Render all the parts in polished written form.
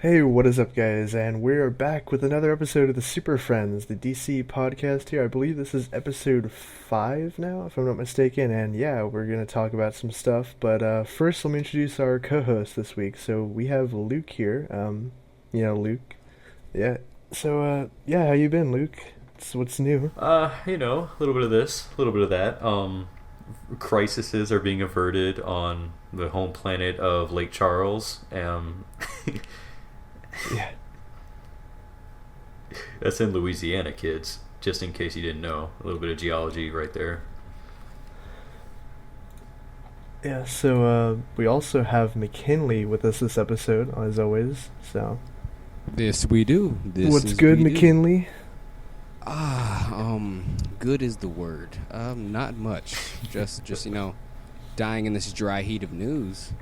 Hey, what is up, guys? And we're back with another episode of the Superfriends, the DC podcast here. I believe this is episode 5 now, if I'm not mistaken. And yeah, we're going to talk about some stuff. But first, let me introduce our co host this week. So we have Luke here. Luke. Yeah. So, how you been, Luke? What's new? A little bit of this, a little bit of that. Crises are being averted on the home planet of Lake Charles. Yeah. That's in Louisiana, kids. Just in case you didn't know, a little bit of geology right there. Yeah, so we also have McKinley with us this episode, as always. So, This we do. what's good, McKinley? Good is the word. Not much. Just dying in this dry heat of news.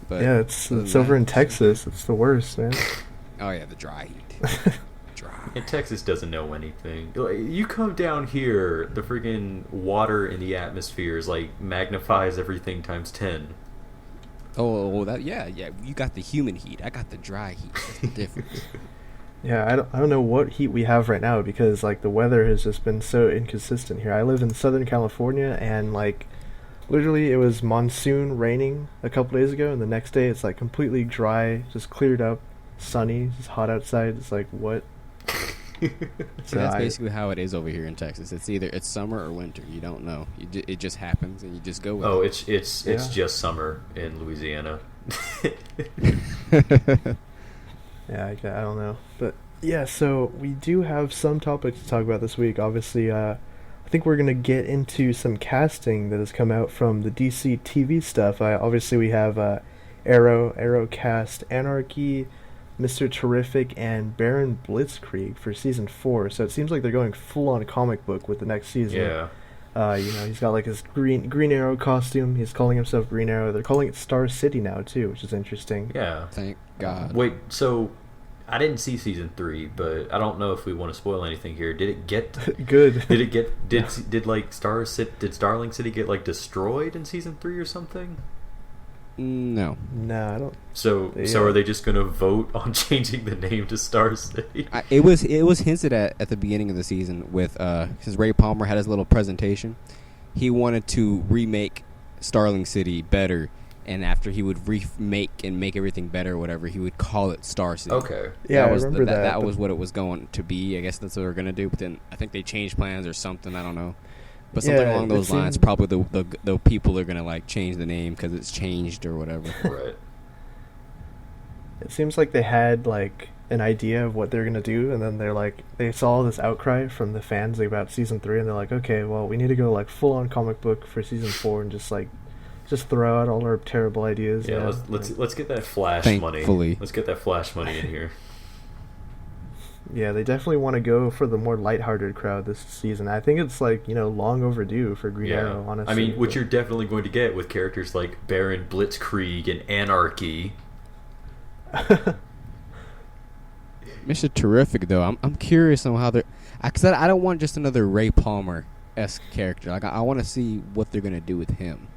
But Yeah, it's other than it's over that, in Texas. It's the worst, man. oh yeah, the dry heat. Dry. And Texas doesn't know anything. Like, you come down here, the freaking water in the atmosphere is like magnifies everything times 10. That yeah. You got the humid heat. I got the dry heat. That's the difference. Yeah, I don't know what heat we have right now because like the weather has just been so inconsistent here. I live in Southern California and like literally it was monsoon raining a couple days ago and the next day it's like completely dry, just cleared up, sunny, it's hot outside. It's like what? See, So that's I basically how it is over here in Texas. It's either summer or winter. You don't know. It just happens, and you just go with Oh, it. it's Yeah. just summer in Louisiana. Yeah, I don't know. But yeah, so we do have some topics to talk about this week. Obviously, I think we're going to get into some casting that has come out from the DCTV stuff. Obviously, we have Arrow cast Anarchy, Mr. Terrific, and Baron Blitzkrieg for season 4. So it seems like they're going full on comic book with the next season. Yeah. He's got like his Green Arrow costume. He's calling himself Green Arrow. They're calling it Star City now too, which is interesting. Yeah. Thank God. Wait, so I didn't see season 3, but I don't know if we want to spoil anything here. Did it get? Good. Did it get? Did like Did Starling City get like destroyed in season 3 or something? No. No, I don't. So Yeah. are they just gonna vote on changing the name to Star City? It was hinted at the beginning of the season with since Ray Palmer had his little presentation, he wanted to remake Starling City better, and after he would remake and make everything better or whatever, he would call it Star City. Okay. Yeah, that I was remember that. That but- was what it was going to be. I guess that's what they're gonna do. But then I think they changed plans or something. I don't know. But something Yeah, along it those lines. seemed- Probably the people are gonna like change the name because it's changed or whatever. Right. It seems like they had like an idea of what they're gonna do, and then they saw all this outcry from the fans about season 3, and they're like, okay, well, we need to go like full on comic book for season 4 and just throw out all our terrible ideas. Yeah. Let's get that Flash money. Thankfully. Let's get that Flash money in here. Yeah, they definitely want to go for the more lighthearted crowd this season. I think it's like long overdue for Green Yeah. Arrow. Honestly, I mean, which but- you're definitely going to get with characters like Baron Blitzkrieg and Anarchy. Mr. Terrific though, I'm curious on how they're. Cause I don't want just another Ray Palmer-esque character. Like I want to see what they're gonna do with him.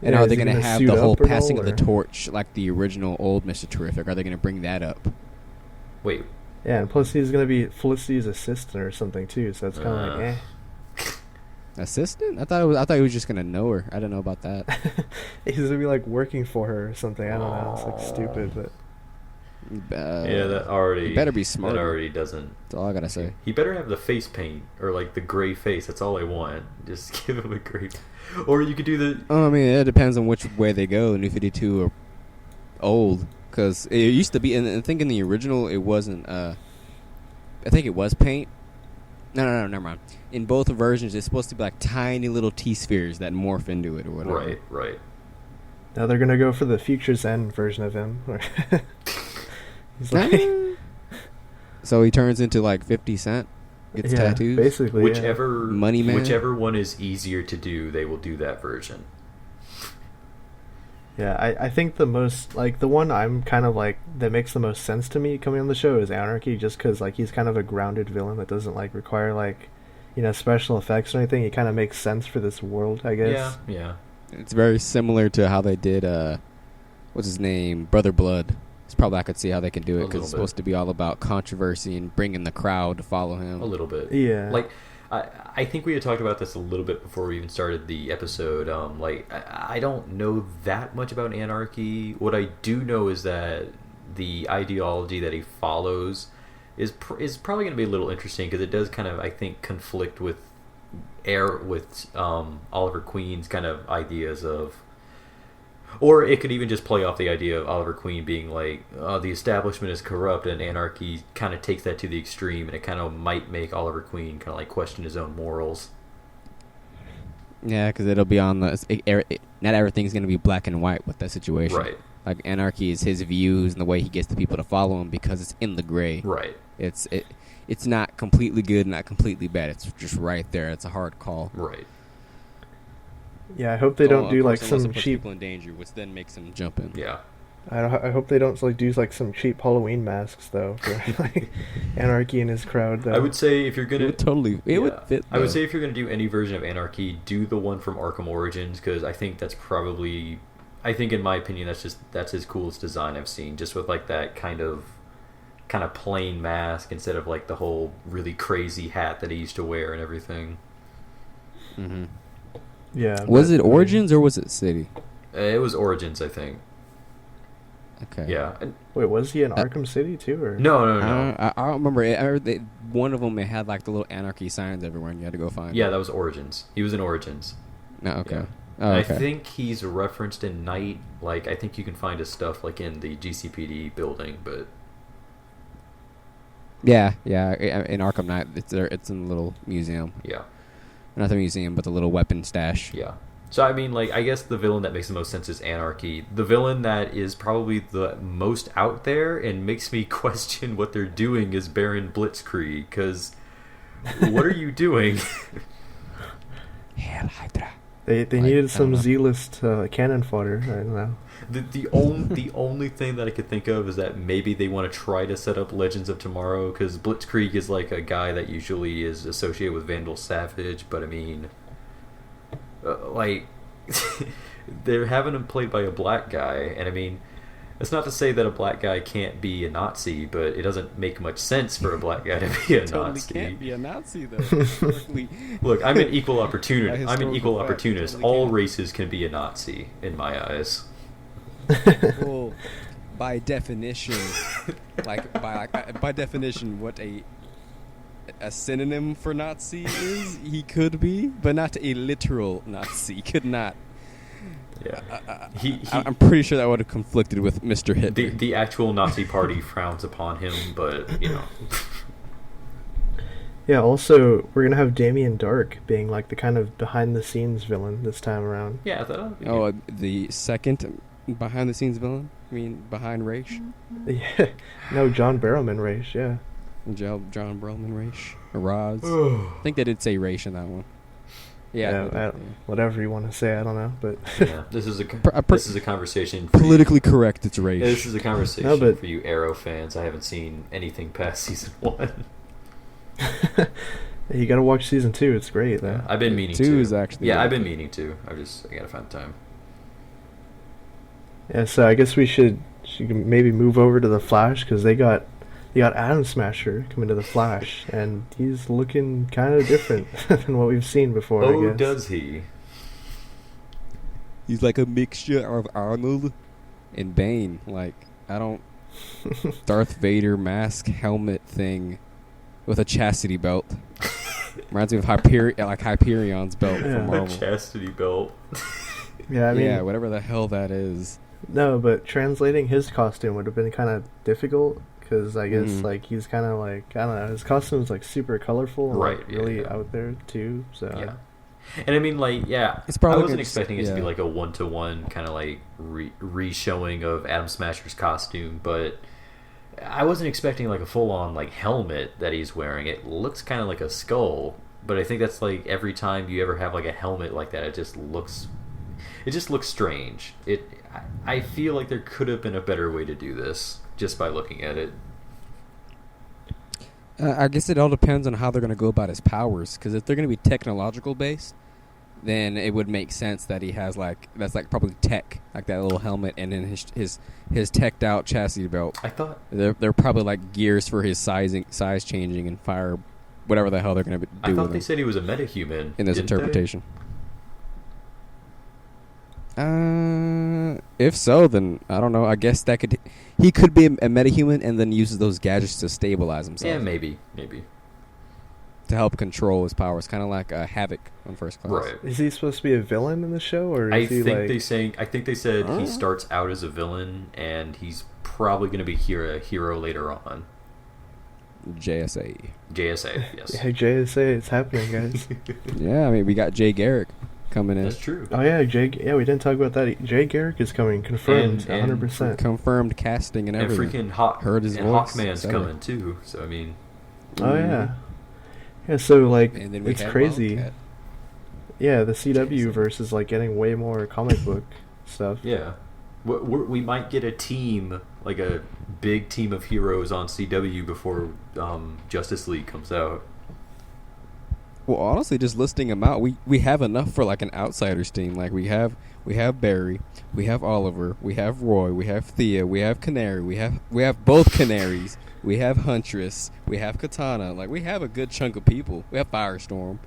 And Yeah, are is they he going to gonna have suit the whole up at passing all, of the or- torch like the original old Mr. Terrific? Are they going to bring that up? Wait. Yeah, and plus he's gonna be Felicity's assistant or something too. So it's kind of like, Assistant? I thought he was just going to know her. I don't know about that. he's gonna be like working for her or something. I don't know. It's like stupid, but Yeah, that already. he better be smart. That already doesn't. That's all I got to say. He better have the face paint or like the gray face. That's all I want. Just give him a gray. Or you could do the. I mean, it depends on which way they go. New 52 or old. Because it used to be, and I think in the original it wasn't, I think it was paint. No, never mind. In both versions, it's supposed to be like tiny little T-spheres that morph into it or whatever. Right. now they're gonna go for the Future's End version of him. He's like, So he turns into like 50 Cent, gets yeah, tattoos. basically. yeah. Whichever Money Man? Whichever one is easier to do, they will do that version. Yeah, I think the most, like, the one I'm kind of like, that makes the most sense to me coming on the show is Anarchy, just because, like, he's kind of a grounded villain that doesn't, like, require, like, special effects or anything. He kind of makes sense for this world, I guess. Yeah. It's very similar to how they did, what's his name, Brother Blood. It's It's probably I could see how they can do it because it's little bit. supposed to be all about controversy and bringing the crowd to follow him. A little bit. Yeah. Like, I think we had talked about this a little bit before we even started the episode. Like, I don't know that much about Anarchy. What I do know is that the ideology that he follows is probably going to be a little interesting because it does kind of, I think, conflict with Oliver Queen's kind of ideas of, or it could even just play off the idea of Oliver Queen being like, the establishment is corrupt, and Anarchy kind of takes that to the extreme, and it kind of might make Oliver Queen kind of like question his own morals. Yeah, because it'll be on the. Not everything's going to be black and white with that situation. Right. Like Anarchy is his views and the way he gets the people to follow him because it's in the gray. Right. It's not completely good, not completely bad. It's just right there. It's a hard call. Right. Yeah, I hope they don't Of do course, like unless some it puts cheap. people in danger, which then makes them jump in. Yeah. I hope they don't like do like some cheap Halloween masks though for like Anarchy and his crowd. Though. I would say if you're It gonna would totally. It would fit. I would though. say if you're gonna do any version of Anarchy, do the one from Arkham Origins because I think that's probably, I think in my opinion that's his coolest design I've seen. Just with like that kind of plain mask instead of like the whole really crazy hat that he used to wear and everything. Mm-hmm. Yeah. Was but, it Origins or was it City? It was Origins, I think. Okay. Yeah. Wait, was he in Arkham City too, or No. I don't remember. One of them, it had like the little Anarchy signs everywhere, and you had to go find. Yeah, it. that was Origins. He was in Origins. No, okay. Yeah. Oh, And okay. I think he's referenced in Night. Like, I think you can find his stuff like in the GCPD building, but Yeah. In Arkham Knight, it's there. It's in the little museum. yeah. Not the museum, but the little weapon stash. Yeah. So, I mean, like, I guess the villain that makes the most sense is Anarchy. The villain that is probably the most out there and makes me question what they're doing is Baron Blitzkrieg, because what are you doing? Hail Hydra. they Like, needed I some don't know. Z-list cannon fodder. I don't know. The only thing that I could think of is that maybe they want to try to set up Legends of Tomorrow, because Blitzkrieg is like a guy that usually is associated with Vandal Savage, but I mean, like, they're having him played by a black guy, and I mean, it's not to say that a black guy can't be a Nazi, but it doesn't make much sense for a black guy to be a Totally Nazi. can't be a Nazi though. Historically. Look, I'm an equal opportunist. By I'm an equal historical fact, opportunist. totally All can't. races can be a Nazi in my eyes. Well, by definition, by definition, what a synonym for Nazi is, he could be, but not a literal Nazi. He could not. Yeah. I'm pretty sure that would have conflicted with Mr. Hitler. The actual Nazi party frowns upon him, but you know. Yeah. Also, we're gonna have Damien Dark being like the kind of behind-the-scenes villain this time around. Yeah, I thought that would be Oh, the second behind-the-scenes villain? I mean, behind Raish? Yeah. No, John Barrowman race. Yeah. John Brolman Raish? Or Roz? I think they did say Raish in that one. Yeah. Whatever you want to say, I don't know, but Yeah, this is a conversation. For Politically correct, it's Raish. this is a conversation No, but- for you Arrow fans. I haven't seen anything past season 1. you gotta watch season 2. It's great. Though. I've been meaning Two to. is actually Yeah, really I've been good. meaning to. I gotta find time. Yeah, so I guess we should maybe move over to the Flash because they got Atom Smasher coming to the Flash, and he's looking kind of different than what we've seen before. I Oh, guess. does he? He's like a mixture of Arnold and Bane. Like, I don't... Darth Vader mask helmet thing with a chastity belt. Reminds me of Hyperion's belt Yeah. from Marvel. Chastity belt. Yeah, I mean, yeah, whatever the hell that is. no, but translating his costume would have been kind of difficult because I guess Mhm. like he's kind of like, I don't know, his costume's like super colorful, and, Right, like, yeah, really yeah. out there too. So Yeah. And I mean, like, yeah, It's probably I wasn't gonna- expecting it to be yeah. like a one-to-one kind of like re-showing of Atom Smasher's costume, but I wasn't expecting like a full-on like helmet that he's wearing. It looks kind of like a skull, but I think that's like every time you ever have like a helmet like that, it just looks strange. I feel like there could have been a better way to do this just by looking at it. I guess it all depends on how they're going to go about his powers. Because if they're going to be technological based, then it would make sense that he has that's probably tech, like that little helmet, and then his teched out chassis belt. I thought they're probably like gears for his size changing and fire, whatever the hell they're going to do. I thought they said he was a metahuman in this interpretation. If so, then I don't know. I guess he could be a metahuman and then uses those gadgets to stabilize himself. Yeah, maybe. To help control his powers, kind of like Havoc on First Class. Right. Is he supposed to be a villain in the show, or is I he think they said he starts out as a villain, and he's probably going to be a hero later on. JSA, yes. Hey, JSA, it's happening, guys. Yeah, I mean, we got Jay Garrick coming in. That's true. Oh yeah, we didn't talk about that. Jay Garrick is coming, confirmed, and 100%. Confirmed casting and everything. And freaking heard his voice. Hawkman's coming too. So I mean. Oh yeah. Yeah, so like and then we it's had crazy. Wildcat. Yeah, the CW verse is like getting way more comic book stuff. Yeah, we might get a team, like a big team of heroes on CW before Justice League comes out. Well, honestly, just listing them out, we have enough for like an Outsiders team. Like we have Barry, we have Oliver, we have Roy, we have Thea, we have Canary, we have both Canaries. We have Huntress. We have Katana. Like, we have a good chunk of people. We have Firestorm.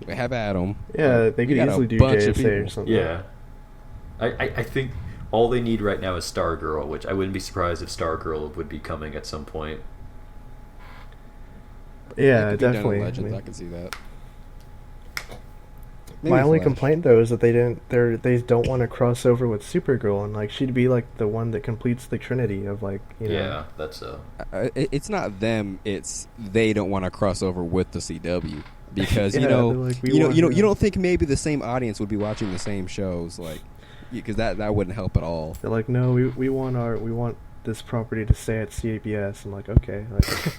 We have Adam. Yeah, they could easily do JSA or something. Yeah. I think all they need right now is Stargirl, which I wouldn't be surprised if Stargirl would be coming at some point. Yeah, definitely. Legends, I can see that. My only complaint though is that they don't want to cross over with Supergirl, and like she'd be like the one that completes the trinity of like Yeah, that's it's not them, it's they don't want to cross over with the CW because yeah, like, you don't think maybe the same audience would be watching the same shows, like, because that wouldn't help at all. They're like, no, we want this property to stay at CBS. I'm like, okay. Like,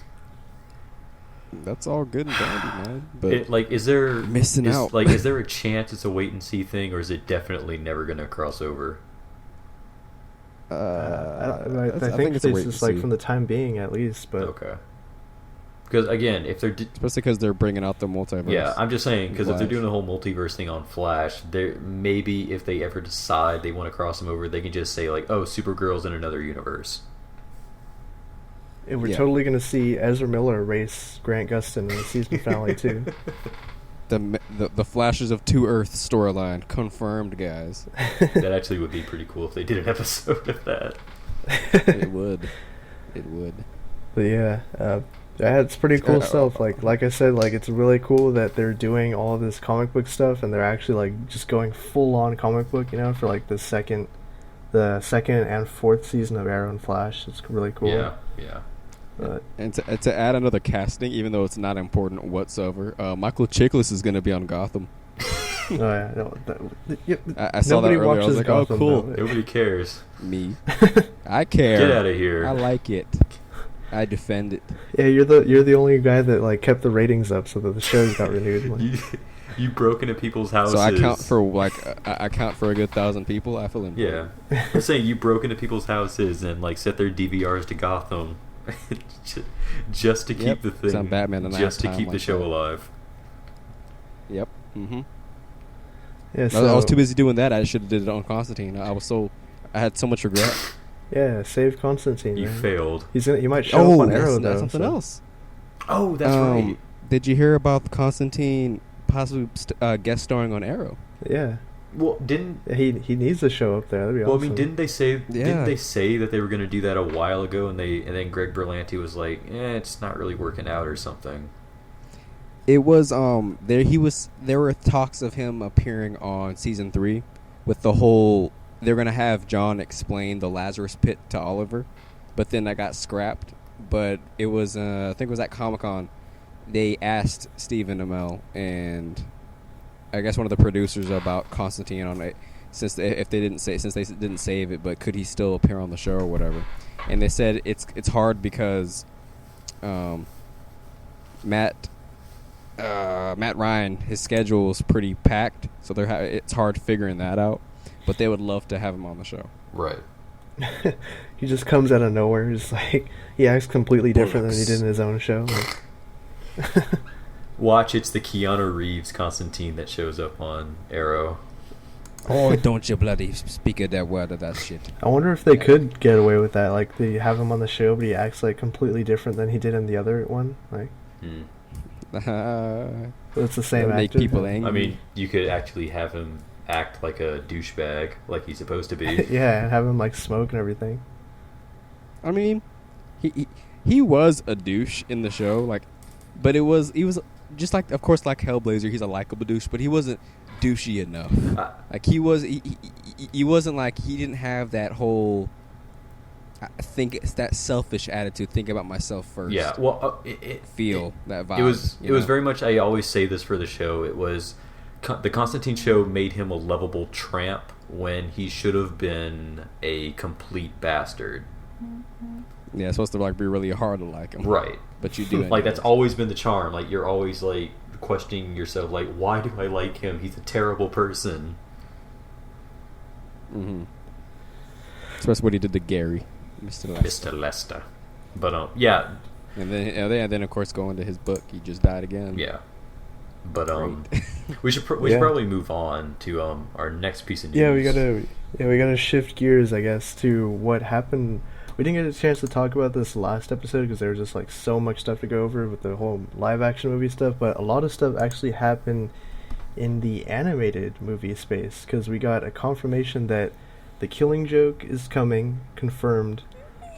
that's all good and dandy, man. But is there missing out? Like, is there a chance it's a wait and see thing, or is it definitely never going to cross over? I think it's just like from the time being, at least. But okay. Because again, if they're especially because they're bringing out the multiverse. Yeah, I'm just saying, because if they're doing the whole multiverse thing on Flash, maybe if they ever decide they want to cross them over, they can just say like, "Oh, Supergirl's in another universe." And we're totally going to see Ezra Miller race Grant Gustin in the season finale too. The Flashes of Two Earths storyline confirmed, guys. That actually would be pretty cool if they did an episode of that. It would. But yeah, it's pretty cool stuff. Like I said, like it's really cool that they're doing all this comic book stuff, and they're actually like just going full on comic book, for like the second and fourth season of Arrow and Flash. It's really cool. Yeah. And to add another casting, even though it's not important whatsoever, Michael Chiklis is going to be on Gotham. Oh yeah, no, I saw that earlier. I was like, Gotham, oh, cool. Nobody cares. Me, I care. Get out of here. I like it. I defend it. Yeah, you're the only guy that like kept the ratings up so that the shows got renewed. Like. You broke into people's houses. So I count for a good 1,000 people. I feel important. Yeah, I'm saying you broke into people's houses and like set their DVRs to Gotham, just to keep the thing. I'm Batman just to keep the show alive. Yep. Mm-hmm. Yeah, I was too busy doing that. I should have did it on Constantine. I had so much regret. Yeah, save Constantine. You failed. He might show up on Arrow though. That's something else. Oh, that's right. Did you hear about Constantine possibly guest starring on Arrow? Yeah. Well, he needs to show up there? That'd be awesome. Well, I mean, didn't they say that they were going to do that a while ago, and then Greg Berlanti was like, it's not really working out or something. It was there were talks of him appearing on season 3 with the whole they're going to have John explain the Lazarus Pit to Oliver, but then that got scrapped. But it was I think it was at Comic-Con. They asked Stephen Amell and I guess one of the producers about Constantine on it, since they didn't save it, but could he still appear on the show or whatever? And they said it's hard because Matt Ryan, his schedule is pretty packed, so it's hard figuring that out. But they would love to have him on the show. Right. He just comes out of nowhere. Just like he acts completely different than he did in his own show. Like, Watch, it's the Keanu Reeves Constantine that shows up on Arrow. Oh, don't you bloody speak of that word of that shit. I wonder if they could get away with that. Like, they have him on the show, but he acts like completely different than he did in the other one. Like, it's the same make actor. people angry. I mean, you could actually have him act like a douchebag, like he's supposed to be. Yeah, and have him like smoke and everything. I mean, he was a douche in the show, like, but he was just like, of course, like Hellblazer, he's a likable douche, but he wasn't douchey enough. Like he wasn't like, he didn't have that whole, I think it's that selfish attitude, think about myself first. Yeah, well, that vibe. It was very much. I always say this for the show. It was the Constantine show made him a lovable tramp when he should have been a complete bastard. Yeah, it's supposed to like be really hard to like him, right? But you do like that's always been the charm. Like you're always like questioning yourself, like why do I like him? He's a terrible person. Mm-hmm. So that's what he did to Gary, Mr. Lester. But yeah. And then of course going to his book, he just died again. Yeah. But we should probably move on to our next piece of news. We gotta shift gears, I guess, to what happened. We didn't get a chance to talk about this last episode because there was just like so much stuff to go over with the whole live action movie stuff, but a lot of stuff actually happened in the animated movie space because we got a confirmation that The Killing Joke is coming, confirmed.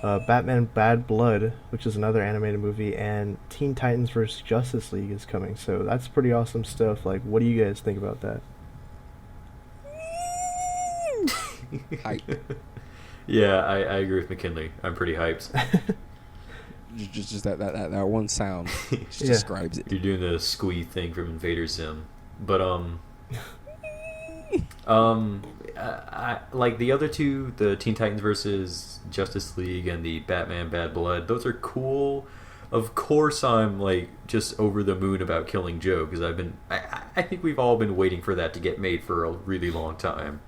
Batman Bad Blood, which is another animated movie, and Teen Titans vs. Justice League is coming. So that's pretty awesome stuff. Like, what do you guys think about that? Yeah, I agree with McKinley. I'm pretty hyped. just that one sound just describes it. You're doing the squee thing from Invader Zim. But I like the other two, the Teen Titans versus Justice League and the Batman Bad Blood. Those are cool. Of course, I'm like just over the moon about Killing Joe because I think we've all been waiting for that to get made for a really long time.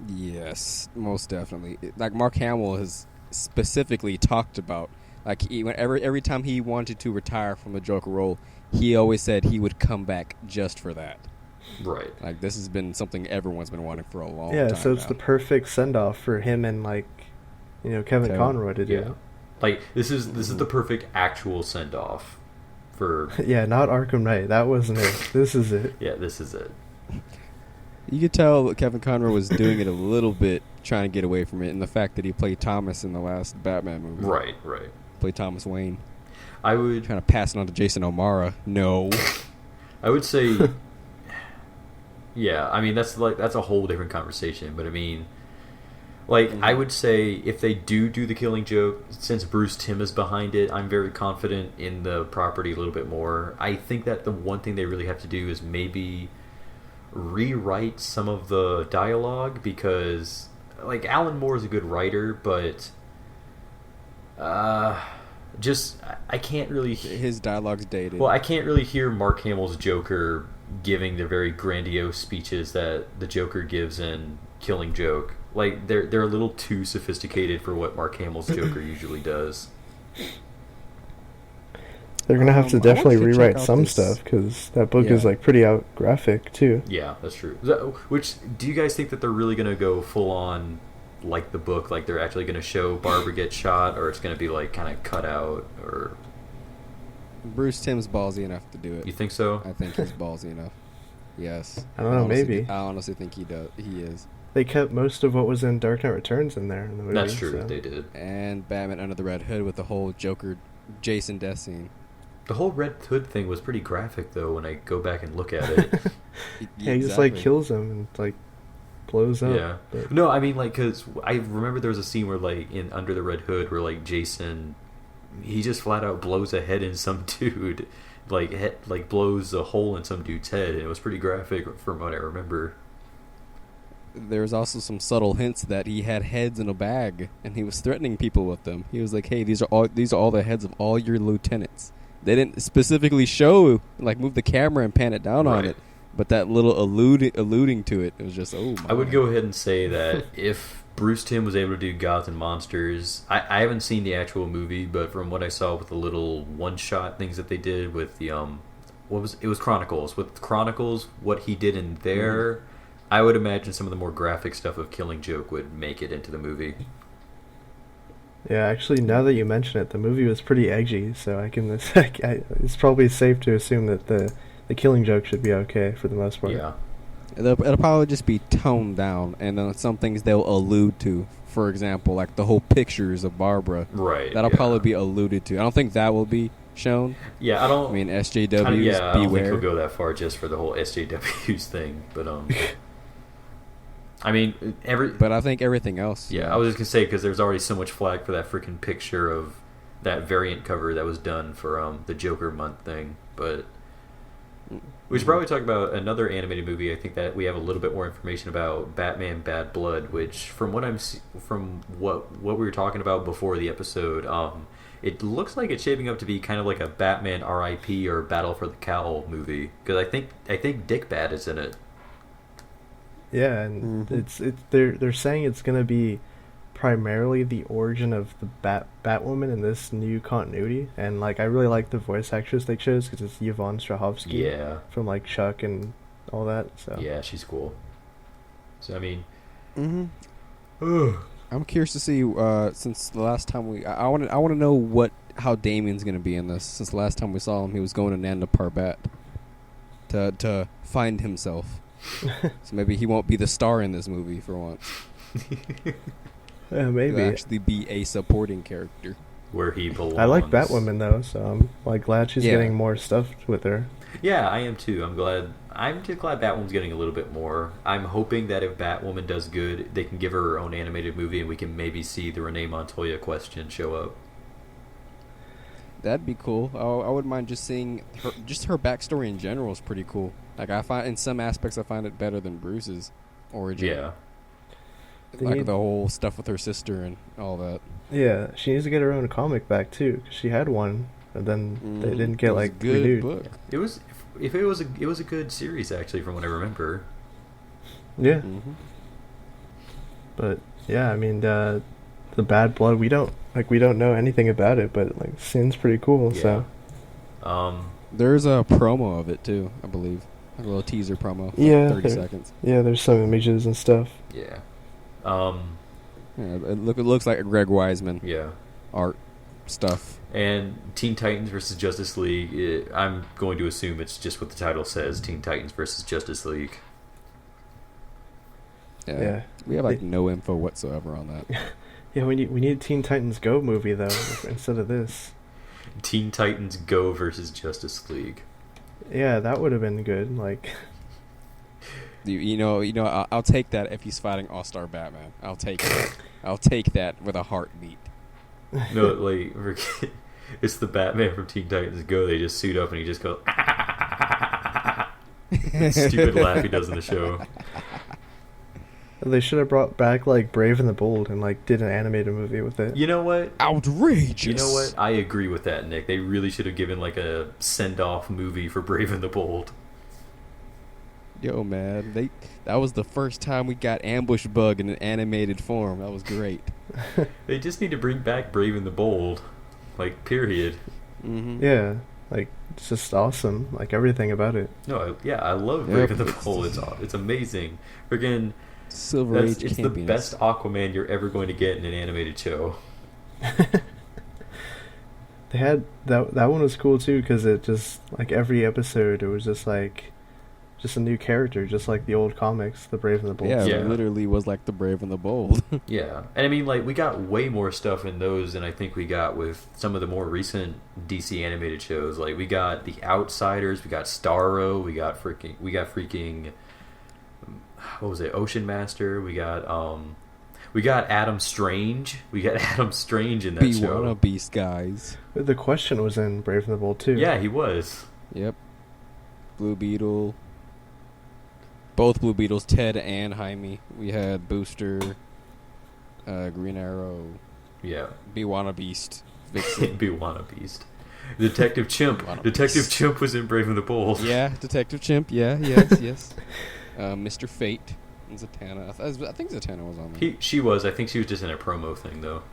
Yes, most definitely. Like Mark Hamill has specifically talked about, like every time he wanted to retire from the Joker role, he always said he would come back just for that. Right. Like this has been something everyone's been wanting for a long time. Yeah, so it's the perfect send off for him and like, Kevin Conroy to do. Yeah. Like this is the perfect actual send off for. Yeah, not Arkham Knight. That wasn't it. This is it. Yeah, this is it. You could tell that Kevin Conroy was doing it a little bit, trying to get away from it, and the fact that he played Thomas in the last Batman movie. Right. Played Thomas Wayne. I would trying to pass it on to Jason O'Mara. No. I would say. Yeah, I mean that's a whole different conversation, but I mean, like I would say if they do the Killing Joke, since Bruce Timm is behind it, I'm very confident in the property a little bit more. I think that the one thing they really have to do is maybe rewrite some of the dialogue because like Alan Moore is a good writer, but just I can't really his dialogue's dated. Well, I can't really hear Mark Hamill's Joker giving the very grandiose speeches that the Joker gives in Killing Joke. Like they're a little too sophisticated for what Mark Hamill's Joker usually does. They're gonna have to definitely rewrite some stuff because that book is like pretty out graphic too. Yeah, that's true. Which do you guys think that they're really gonna go full on like the book? Like they're actually gonna show Barbara get shot, or it's gonna be like kind of cut out? Or Bruce Timm's ballsy enough to do it. You think so? I think he's ballsy enough. Yes. I don't know. Maybe. I honestly think he does. He is. They kept most of what was in Dark Knight Returns in there in the movie. That's true. So. They did. And Batman Under the Red Hood with the whole Joker, Jason death scene. The whole Red Hood thing was pretty graphic, though, when I go back and look at it. Yeah, he just, like, kills him and, like, blows up. Yeah. But. No, I mean, like, because I remember there was a scene where, like, in Under the Red Hood where, like, Jason, he just flat out blows a head in some dude. Like, blows a hole in some dude's head, and it was pretty graphic from what I remember. There's also some subtle hints that he had heads in a bag, and he was threatening people with them. He was like, hey, these are all the heads of all your lieutenants. They didn't specifically show, like, move the camera and pan it down on it, but that little alluding to it, it was just, oh my. I would go ahead and say that if Bruce Timm was able to do Gods and Monsters. I haven't seen the actual movie, but from what I saw with the little one-shot things that they did with the it was Chronicles. With Chronicles, what he did in there, I would imagine some of the more graphic stuff of Killing Joke would make it into the movie. Yeah, actually, now that you mention it, the movie was pretty edgy, so I can. It's probably safe to assume that the Killing Joke should be okay for the most part. Yeah. It'll probably just be toned down, and then some things they'll allude to. For example, like the whole pictures of Barbara. Right. That'll probably be alluded to. I don't think that will be shown. Yeah, I don't. I mean, SJWs, I don't think beware. he'll go that far just for the whole SJWs thing, but I mean, But I think everything else. Yeah, I was just gonna say because there's already so much flag for that freaking picture of that variant cover that was done for the Joker month thing. But we should probably talk about another animated movie. I think that we have a little bit more information about Batman: Bad Blood, which from what we were talking about before the episode, it looks like it's shaping up to be kind of like a Batman R.I.P. or Battle for the Cowl movie because I think Dick Bat is in it. Yeah, and they're saying it's gonna be primarily the origin of the Batwoman in this new continuity, and like I really like the voice actress they chose because it's Yvonne Strahovski. Yeah. From like Chuck and all that. So Yeah, she's cool. So I mean, I'm curious to see. Since the last time I want to know how Damien's gonna be in this. Since the last time we saw him, he was going to Nanda Parbat to find himself. So maybe he won't be the star in this movie for once. Yeah, maybe. He'll actually be a supporting character. where he belongs. I like Batwoman though, so I'm like glad she's getting more stuff with her. Yeah, I am too. I'm just glad Batwoman's getting a little bit more. I'm hoping that if Batwoman does good, they can give her own animated movie and we can maybe see the Renee Montoya question show up. That'd be cool. I wouldn't mind just seeing her backstory in general is pretty cool. Like I find in some aspects I find it better than Bruce's origin. Yeah. Like the whole stuff with her sister and all that. Yeah, she needs to get her own comic back too. 'Cause she had one, and then they didn't get like good renewed. book. It was a good series actually from what I remember. Yeah, Mm-hmm. but yeah, I mean the Bad Blood we don't know anything about it, but like seems pretty cool. Yeah. So There's a promo of it too, I believe. A little teaser promo. Yeah, 30 seconds. Yeah, there's some images and stuff. Yeah. Yeah, it looks like Greg Weisman Yeah. art stuff. And Teen Titans versus Justice League, I'm going to assume it's just what the title says, Teen Titans versus Justice League. Yeah. We have no info whatsoever on that. Yeah, we need a Teen Titans Go movie though instead of this. Teen Titans Go versus Justice League. Yeah, that would have been good. Like, You know, I'll take that if he's fighting All-Star Batman. I'll take it. I'll take that with a heartbeat. No, like it's the Batman from Teen Titans Go. They just suit up and he just goes. Stupid laugh he does in the show. they should have brought back like Brave and the Bold and like did an animated movie with it. You know what? Outrageous. You know what? I agree with that, Nick. They really should have given like a send-off movie for Brave and the Bold. Yo, man, that was the first time we got Ambush Bug in an animated form. That was great. They just need to bring back Brave and the Bold, like period. Mm-hmm. Yeah, like it's just awesome. Like everything about it. No, I love Brave and the Bold. It's amazing. Friggin' Silver Age it's the best Aquaman you're ever going to get in an animated show. They had that one was cool too because it just like every episode it was just like just a new character, just like the old comics, the Brave and the Bold. Yeah, Yeah. it literally was like the Brave and the Bold. Yeah, and I mean, like, we got way more stuff in those than I think we got with some of the more recent DC animated shows. Like, we got The Outsiders, we got Starro, we got freaking, what was it, Ocean Master, we got Adam Strange. We got Adam Strange in that Be show. wanna beast guys. The Question was in Brave and the Bold too. Yeah, he was. Yep. Blue Beetle. Both Blue Beetles, Ted and Jaime. We had Booster, Green Arrow, Yeah. Be wanna beast. Vixen. Be Wanna Beast. Detective Chimp. Wanna Detective Beast. Chimp was in Brave and the Bold. Yeah, Detective Chimp. Yeah, yes. Mr. Fate. Zatanna. I think Zatanna was on there. She was. I think she was just in a promo thing though.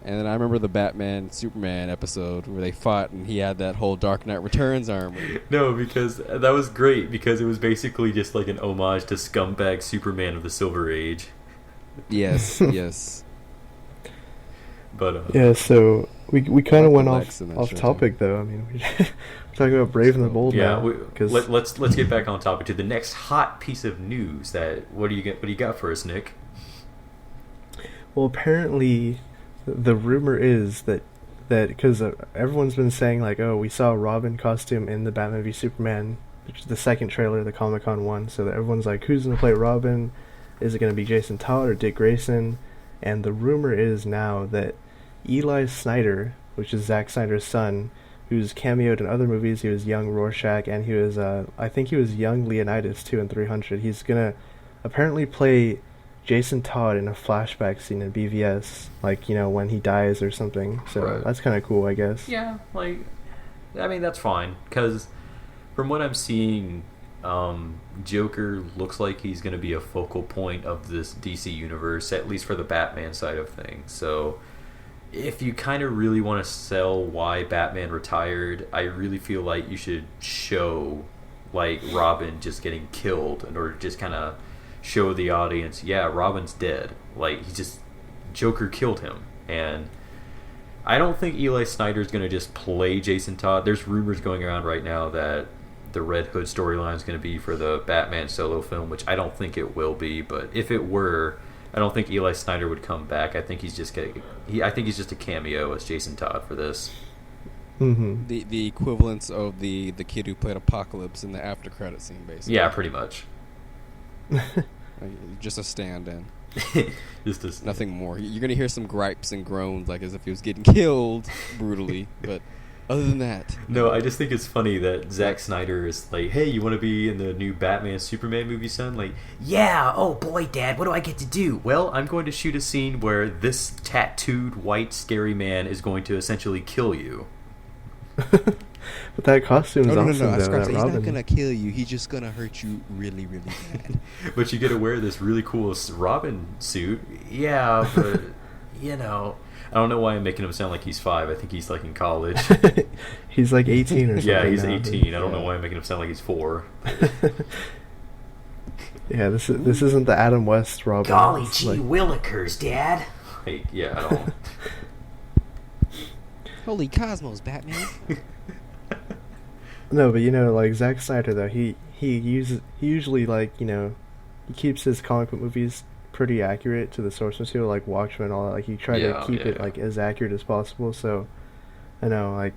And then I remember the Batman Superman episode where they fought, and he had that whole Dark Knight Returns armor. No, because that was great because it was basically just like an homage to scumbag Superman of the Silver Age. Yes, yes. But yeah, so we kind of went Lex in that off show, topic though. I mean, we're talking about Brave and the Bold yeah, now. let's get back on topic to the next hot piece of news. What do you got for us, Nick? Well, apparently, the rumor is that because everyone's been saying like, oh, we saw a Robin costume in the Batman v Superman, which is the second trailer, the Comic-Con one. So that everyone's like, who's gonna play Robin? Is it gonna be Jason Todd or Dick Grayson? And the rumor is now that Eli Snyder, which is Zack Snyder's son, who's cameoed in other movies, he was young Rorschach, and he was I think he was young Leonidas too in 300. He's gonna apparently play Jason Todd in a flashback scene in BVS, like, you know, when he dies or something. So Right. that's kind of cool, I guess. Yeah, like, I mean, that's fine because from what I'm seeing, Joker looks like he's going to be a focal point of this DC universe, at least for the Batman side of things. So if you kind of really want to sell why Batman retired, I really feel like you should show like Robin just getting killed in order to just kind of show the audience, yeah, Robin's dead. Like, Joker killed him. And I don't think Eli Snyder's going to just play Jason Todd. There's rumors going around right now that the Red Hood storyline is going to be for the Batman solo film, which I don't think it will be. But if it were, I don't think Eli Snyder would come back. I think he's just I think he's just a cameo as Jason Todd for this. Mm-hmm. The equivalence of the kid who played Apocalypse in the after credit scene, basically. Yeah, pretty much. Like, just a stand-in. Just Nothing more. You're gonna hear some gripes and groans, like as if he was getting killed brutally. But other than that, No, I just think it's funny that Zack Snyder is like, hey, you want to be in the new Batman Superman movie, son? Like, yeah, oh boy, Dad, what do I get to do? Well, I'm going to shoot a scene where this tattooed white scary man is going to essentially kill you. But that costume is no, awesome, though, he's that not Robin. gonna kill you. He's just gonna hurt you really, really bad. But you get to wear this really cool Robin suit. Yeah, but, you know, I don't know why I'm making him sound like he's 5. I think he's like in college. He's like 18 or something. Yeah, he's now, 18. I don't know why I'm making him sound like he's 4. Yeah, this isn't the Adam West Robin. Golly It's gee like- willikers, Dad. Like, yeah, I don't... Holy cosmos, Batman! No, but you know, like Zack Snyder though, he usually, like, you know, he keeps his comic book movies pretty accurate to the source material, like Watchmen and all that. Like, he tried to keep it like as accurate as possible. So I know, like,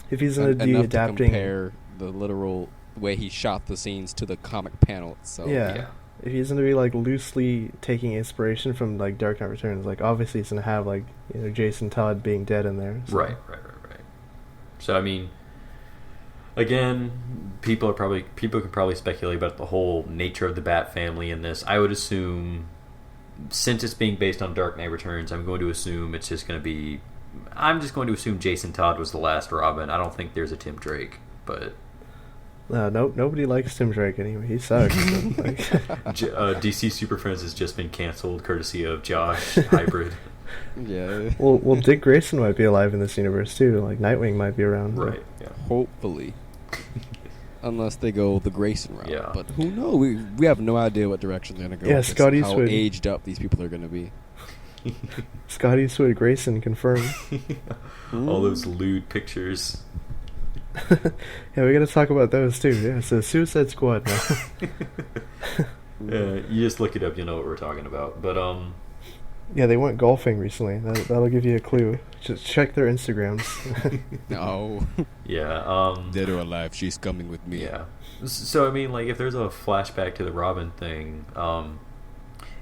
if he's gonna be Enough adapting, to compare the literal way he shot the scenes to the comic panel itself. yeah. If he's gonna be like loosely taking inspiration from like Dark Knight Returns, like obviously he's gonna have like, you know, Jason Todd being dead in there. So. Right. So I mean, again, people can probably speculate about the whole nature of the Bat family in this. I would assume, since it's being based on Dark Knight Returns, I'm going to assume it's just going to be. I'm just going to assume Jason Todd was the last Robin. I don't think there's a Tim Drake, but. Nobody likes Tim Drake anyway. He sucks. So, like. DC Superfriends has just been canceled, courtesy of Josh Hybrid. Yeah. Well, Dick Grayson might be alive in this universe too. Like Nightwing might be around. Right. Yeah. Hopefully. Unless they go the Grayson route. Yeah. But who knows? We have no idea what direction they're going to go. Yeah, with this, Scott how Eastwood. aged up these people are going to be. Scott Eastwood Grayson confirmed. All those lewd pictures. Yeah, we gotta talk about those too. Yeah, so Suicide Squad now. You just look it up, you know what we're talking about. But Yeah, they went golfing recently. That'll give you a clue. Just check their Instagrams. No. yeah, Dead or alive, she's coming with me. yeah. So I mean, like, if there's a flashback to the Robin thing,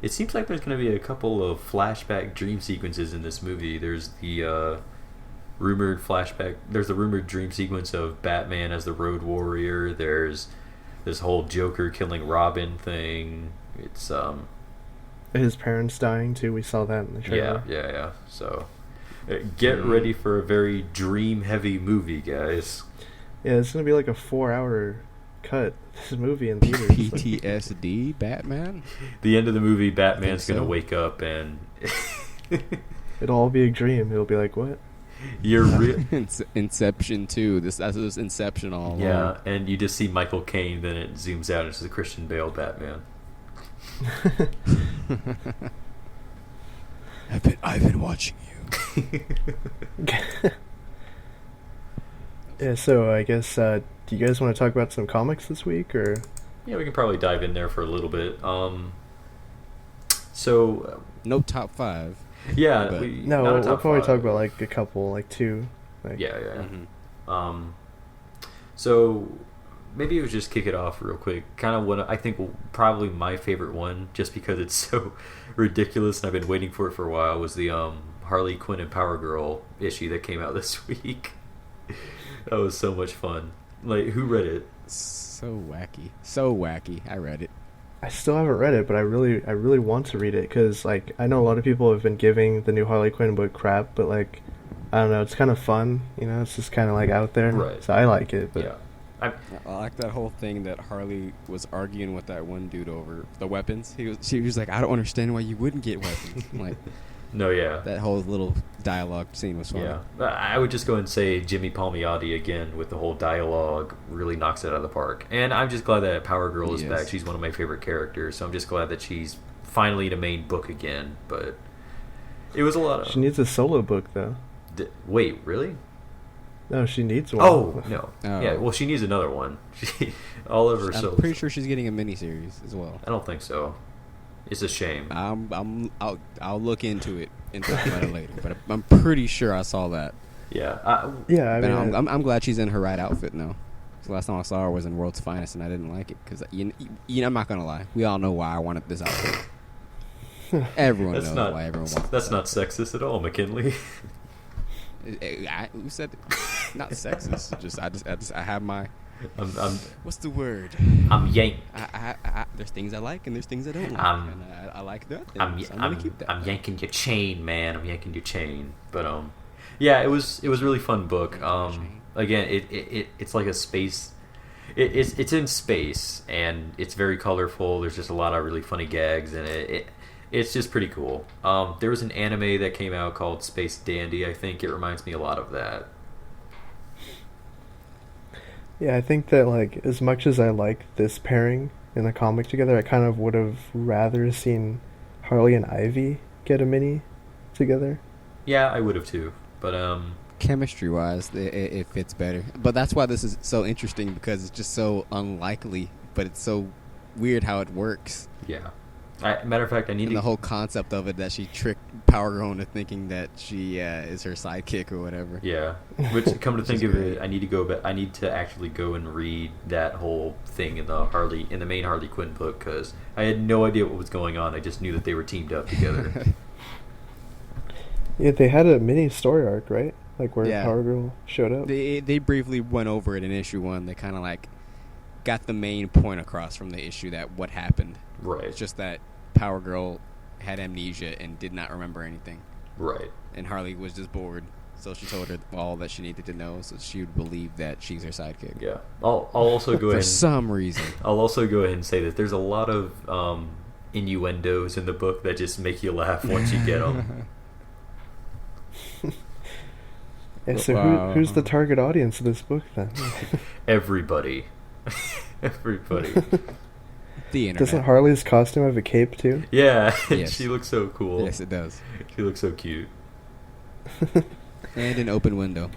it seems like there's going to be a couple of flashback dream sequences in this movie. There's the rumored flashback. There's the rumored dream sequence of Batman as the Road Warrior. There's this whole Joker killing Robin thing. It's His parents dying too. We saw that in the trailer. yeah. So get ready for a very dream heavy movie, guys. Yeah, it's gonna be like a 4-hour cut this movie in theaters. PTSD, Batman. The end of the movie, Batman's so. gonna wake up and It'll all be a dream. It'll be like, what? you're Inception 2. This was Inception all along. yeah, and you just see Michael Caine. Then it zooms out into the Christian Bale Batman. I've been watching you. Yeah, so I guess, do you guys want to talk about some comics this week, or? Yeah, we can probably dive in there for a little bit. So No top 5. yeah, But- No, not a we'll top probably five. talk about like a couple, like 2. Like, Yeah, yeah. Mhm. So maybe we'll just kick it off real quick. Kind of what I think probably my favorite one, just because it's so ridiculous and I've been waiting for it for a while, was the Harley Quinn and Power Girl issue that came out this week. That was so much fun. Like, who read it? So wacky. I read it. I still haven't read it, but I really want to read it because, like, I know a lot of people have been giving the new Harley Quinn book crap, but like, I don't know, it's kind of fun. You know, it's just kind of like out there. Right. So I like it. But Yeah. I like that whole thing that Harley was arguing with that one dude over the weapons. She was like, I don't understand why you wouldn't get weapons. I'm like, No, yeah. that whole little dialogue scene was fun. Yeah. I would just go and say Jimmy Palmiotti again with the whole dialogue really knocks it out of the park. And I'm just glad that Power Girl is Yes. back. She's one of my favorite characters, so I'm just glad that she's finally in a main book again. But it was a lot of... she needs a solo book though. Wait, really? No, she needs one. Oh, no. Oh. Yeah, well, she needs another one. All of her I'm solos. pretty sure she's getting a miniseries as well. I don't think so. It's a shame. I'll look into it and talk about it later. But I'm pretty sure I saw that. Yeah. Yeah, I But mean, I'm glad she's in her right outfit now. The last time I saw her was in World's Finest, and I didn't like it because I'm not gonna lie. We all know why I wanted this outfit. Everyone That's knows not, why everyone wants. that's not sexist at all, McKinley. Who said it? Not sexist? I have my. I'm What's the word? yanked. There's things I like and there's things I don't like. I'm- And I like that. I'm so I'm gonna keep that. I'm yanking your chain, man. I'm yanking your chain. But yeah, it was a really fun book. Again, it's like a space. It's in space and it's very colorful. There's just a lot of really funny gags in it. It's just pretty cool. There was an anime that came out called Space Dandy. I think it reminds me a lot of that. yeah, I think that like as much as I like this pairing in the comic together, I kind of would have rather seen Harley and Ivy get a mini together. Yeah, I would have too. But Chemistry wise, it fits better. But that's why this is so interesting because it's just so unlikely, but it's so weird how it works. yeah. Matter of fact, I need And to the whole concept of it that she tricked Power Girl into thinking that she is her sidekick or whatever. Yeah, which come to think is of great. it, I need to go. But I need to actually go and read that whole thing in the main Harley Quinn book because I had no idea what was going on. I just knew that they were teamed up together. Yeah, they had a mini story arc, right? Like where Yeah. Power Girl showed up. They briefly went over it in issue 1. They kind of like got the main point across from the issue that what happened. Right. It's just that Power Girl had amnesia and did not remember anything. Right. And Harley was just bored, so she told her all that she needed to know, so she would believe that she's her sidekick. Yeah. I'll also go For ahead. some reason. I'll also go ahead and say that there's a lot of innuendos in the book that just make you laugh once you get them. Yeah, so Wow. who's the target audience of this book then? Everybody. Everybody. The internet. Doesn't Harley's costume have a cape too? Yeah. Yes. She looks so cool. Yes, it does. She looks so cute. And an open window.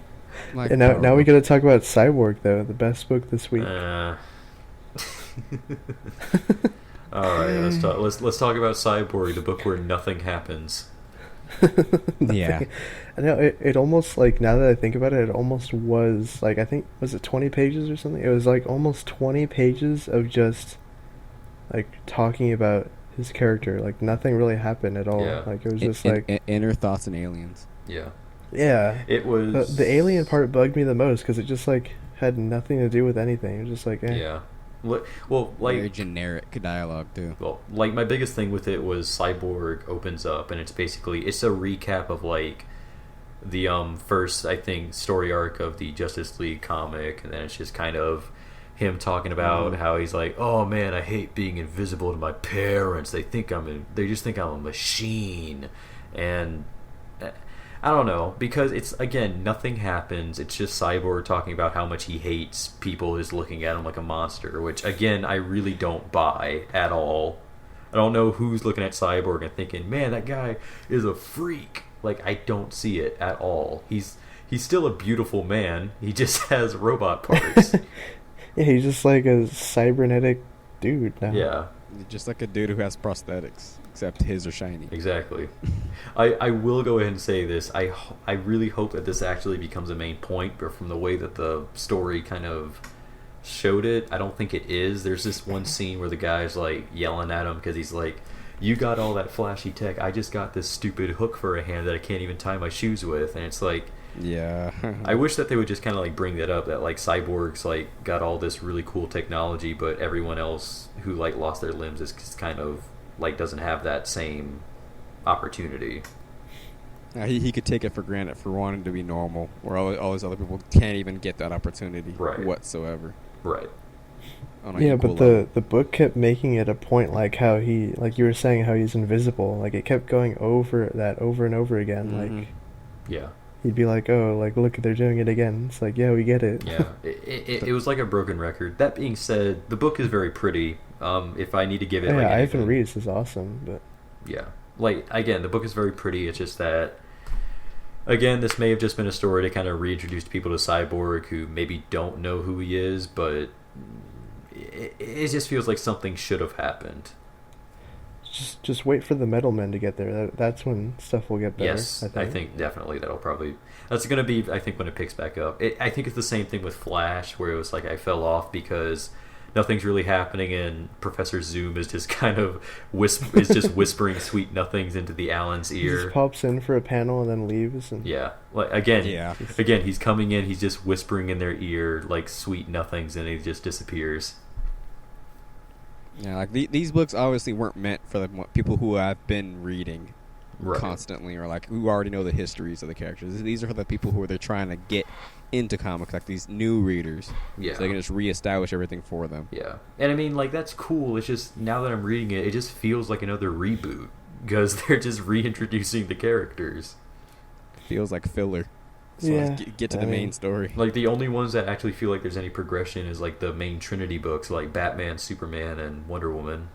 Like And now Power we Girl. got to talk about Cyborg though, the best book this week. All right, let's talk about Cyborg, the book where nothing happens. Yeah. I know it almost like now that I think about it, it almost was like I think was it 20 pages or something? It was like almost 20 pages of just like talking about his character. Like nothing really happened at all. Yeah. Like it was just like inner thoughts and aliens. Yeah, yeah. it was The alien part bugged me the most because it just like had nothing to do with anything. It was just like Yeah, well, Very like generic dialogue too. like my biggest thing with it was Cyborg opens up and it's a recap of like the first I think story arc of the Justice League comic, and then it's just kind of him talking about how he's like, oh man, I hate being invisible to my parents. They just think I'm a machine, and I don't know, because it's, again, nothing happens. It's just Cyborg talking about how much he hates people just looking at him like a monster, which, again, I really don't buy at all. I don't know who's looking at Cyborg and thinking, man, that guy is a freak. Like, I don't see it at all. He's still a beautiful man. He just has robot parts. Yeah, he's just like a cybernetic dude now. Yeah. Just like a dude who has prosthetics, except his are shiny. Exactly. I will go ahead and say this. I really hope that this actually becomes a main point, but from the way that the story kind of showed it, I don't think it is. There's this one scene where the guy's like yelling at him because he's like, you got all that flashy tech, I just got this stupid hook for a hand that I can't even tie my shoes with. And it's like, yeah. I wish that they would just kind of like bring that up, that like Cyborg's like got all this really cool technology, but everyone else who like lost their limbs is kind of like doesn't have that same opportunity. He could take it for granted for wanting to be normal, where all these other people can't even get that opportunity whatsoever. Right. Yeah, but the book kept making it a point, like how he, like you were saying, how he's invisible. Like it kept going over that over and over again. Like, yeah, he'd be like, "Oh, like look, they're doing it again." It's like, yeah, we get it. Yeah, it was like a broken record. That being said, the book is very pretty. If I need to give it, yeah, I haven't read. This is awesome, but yeah, like again, the book is very pretty. It's just that, again, this may have just been a story to kind of reintroduce people to Cyborg who maybe don't know who he is, but it just feels like something should have happened. Just wait for the Metal Men to get there. That's when stuff will get better. Yes, I think definitely that's going to be, I think, when it picks back up. I think it's the same thing with Flash, where it was like I fell off because nothing's really happening, and Professor Zoom is just kind of whispering sweet nothings into the Alan's ear. He just pops in for a panel and then leaves. And yeah, like again, he's coming in, he's just whispering in their ear like sweet nothings, and he just disappears. Yeah, like these books obviously weren't meant for the people who have been reading constantly, or like who already know the histories of the characters. These are for the people who they're trying to get into comics, like these new readers. Yeah, so they can just reestablish everything for them. Yeah, and I mean, like, that's cool. It's just, now that I'm reading it, it just feels like another reboot because they're just reintroducing the characters. Feels like filler. So yeah, get to the main story. Like, the only ones that actually feel like there's any progression is like the main Trinity books, like Batman, Superman, and Wonder Woman.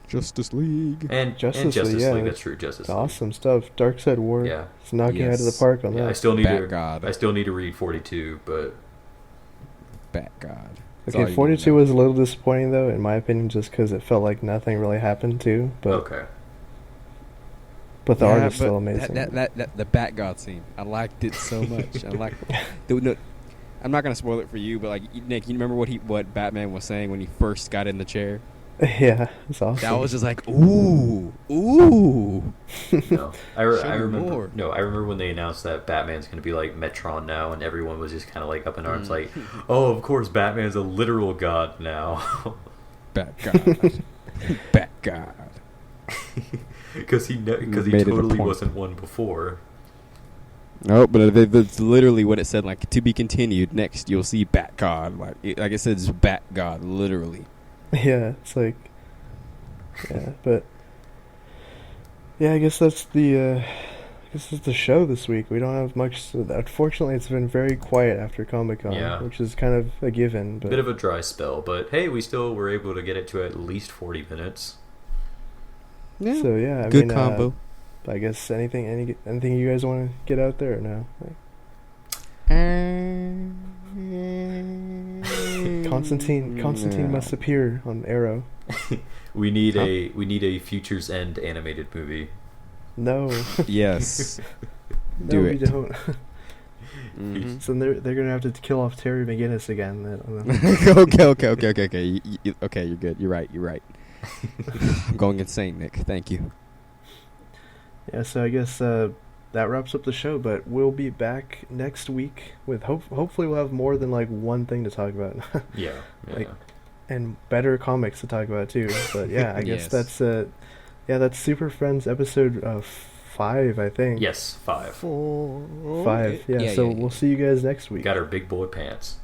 Justice League. And Justice League, that's true. Justice League. Awesome stuff. Darkseid War. Yeah. It's knocking out of the park on that. I still need to read 42, but Bat-God. Okay, 42 was a little disappointing, though, in my opinion, just because it felt like nothing really happened, too. But okay. But the art is still amazing. The Bat-God scene, I liked it so much. I'm not gonna spoil it for you, but like Nick, you remember what Batman was saying when he first got in the chair? Yeah, it's awesome. That was just like, ooh. No, I remember. No, I remember when they announced that Batman's going to be like Metron now, and everyone was just kind of like up in arms, like, "Oh, of course, Batman's a literal god now." Bat-God. Bat-God. Because he totally wasn't one before. No, but it's literally what it said. Like, to be continued. Next, you'll see Bat-God. Like it says Bat-God, literally. Yeah, it's like, yeah, but yeah, I guess that's the show this week. We don't have much. Unfortunately, it's been very quiet after Comic-Con, which is kind of a given. But bit of a dry spell, but hey, we still were able to get it to at least 40 minutes. Yeah. So yeah, good combo. I guess anything you guys want to get out there or no? Constantine must appear on Arrow. we need a Future's End animated movie. No. Yes. No, we don't. Mm-hmm. So they're gonna have to kill off Terry McGinnis again. Okay. Okay, you're good. You're right. I'm going insane, Nick. Thank you. Yeah, so I guess that wraps up the show, but we'll be back next week with hopefully we'll have more than like one thing to talk about. Yeah. And better comics to talk about too. But yeah, I guess that's Super Friends episode 5, I think. Yes, 5. 5. Yeah, we'll see you guys next week. Got our big boy pants.